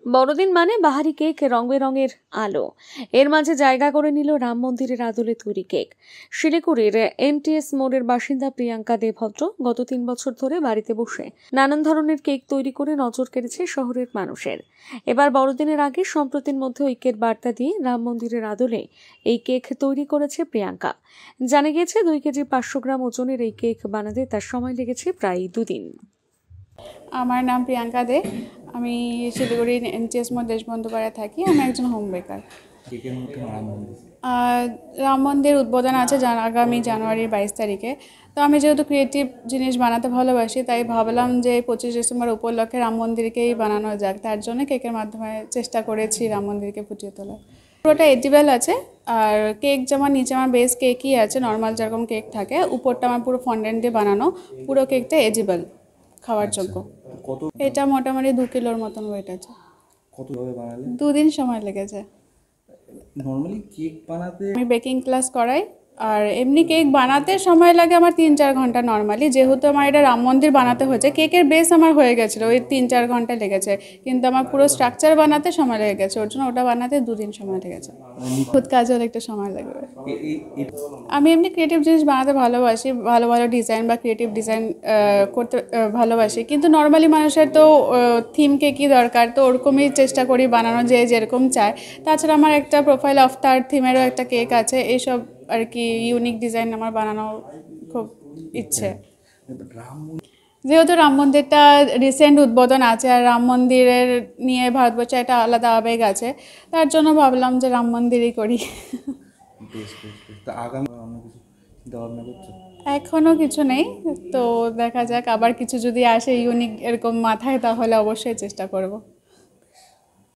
বড়দিন মানে বাহারি কেক, রং বেরঙের আলো। এর মাঝে জায়গা করে নিল রাম মন্দিরের আদলে তৈরি কেক। শিলিগুড়ির এমটিএস মোড়ের বাসিন্দা প্রিয়াঙ্কা দেভদ্র গত 3 বছর ধরে বাড়িতে বসে নানান ধরনের কেক তৈরি করে নজর কেড়েছে শহরের মানুষের। এবার বড়দিনের আগে সম্প্রতির মধ্যে ঐক্যের বার্তা দিয়ে রাম মন্দিরের আদলে এই কেক তৈরি করেছে প্রিয়াঙ্কা। জানা গিয়েছে 2 কেজি 500 গ্রাম ওজনের এই কেক বানাতে তার সময় লেগেছে প্রায় 2 দিন। আমার নাম প্রিয়াঙ্কা দে। আমি শিলিগুড়ির এমটিএস মোড় দেশবন্ধুপাড়ায় থাকি। আমি একজন হোম বেকার। রাম মন্দির উদ্বোধন আছে আগামী জানুয়ারির 22 তারিখে। তো আমি যেহেতু ক্রিয়েটিভ জিনিস বানাতে ভালোবাসি, তাই ভাবলাম যে 25 ডিসেম্বর উপলক্ষে রাম মন্দিরকেই বানানো যাক। তার জন্য কেকের মাধ্যমে চেষ্টা করেছি রাম মন্দিরকে ফুটিয়ে তোলার। পুরোটা এডিবল আছে। আর কেক যেমন নিচে আমার বেস কেকই আছে, নর্মাল যেরকম কেক থাকে, উপরটা আমার পুরো ফন্ডেন্ট দিয়ে বানানো। পুরো কেকটা এডিবল, খাওয়ার যোগ্য। এটা মোটামুটি 2 কিলোর মতন ওয়েট আছে। কতভাবে বানালে? 2 দিন সময় লেগেছে। নর্মালি কেক বানাতে আমি বেকিং ক্লাস করাই, আর এমনি কেক বানাতে সময় লাগে আমার 3-4 ঘন্টা নর্মালি। যেহেতু আমার এটা রাম মন্দির বানাতে হয়েছে, কেকের বেস আমার হয়ে গেছিলো, ওই 3-4 ঘন্টা লেগেছে। কিন্তু আমার পুরো স্ট্রাকচার বানাতে সময় লেগে গেছে, ওর জন্য ওটা বানাতে 2 দিন সময় লেগেছে। খুদ কাজেও একটু সময় লাগবে। আমি এমনি ক্রিয়েটিভ জিনিস বানাতে ভালোবাসি, ভালো ভালো ডিজাইন বা ক্রিয়েটিভ ডিজাইন করতে ভালোবাসি। কিন্তু নর্মালি মানুষের তো থিম কেকই দরকার, তো ওরকমই চেষ্টা করি বানানো, যে যেরকম চায়। তাছাড়া আমার একটা প্রোফাইল অফ তার থিমেরও একটা কেক আছে। এইসব আর কি ইউনিক ডিজাইন আমার বানানোর খুব ইচ্ছে। যেহেতু রাম মন্দিরটা রিসেন্ট উদ্বোধন আছে, আর রাম মন্দিরের নিয়ে ভারতবর্ষে একটা আলাদা আবেগ আছে, তার জন্য ভাবলাম যে রাম মন্দিরই করি। এখনো কিছু নেই, তো দেখা যাক, আবার কিছু যদি আসে ইউনিক এরকম মাথায়, তাহলে অবশ্যই চেষ্টা করব।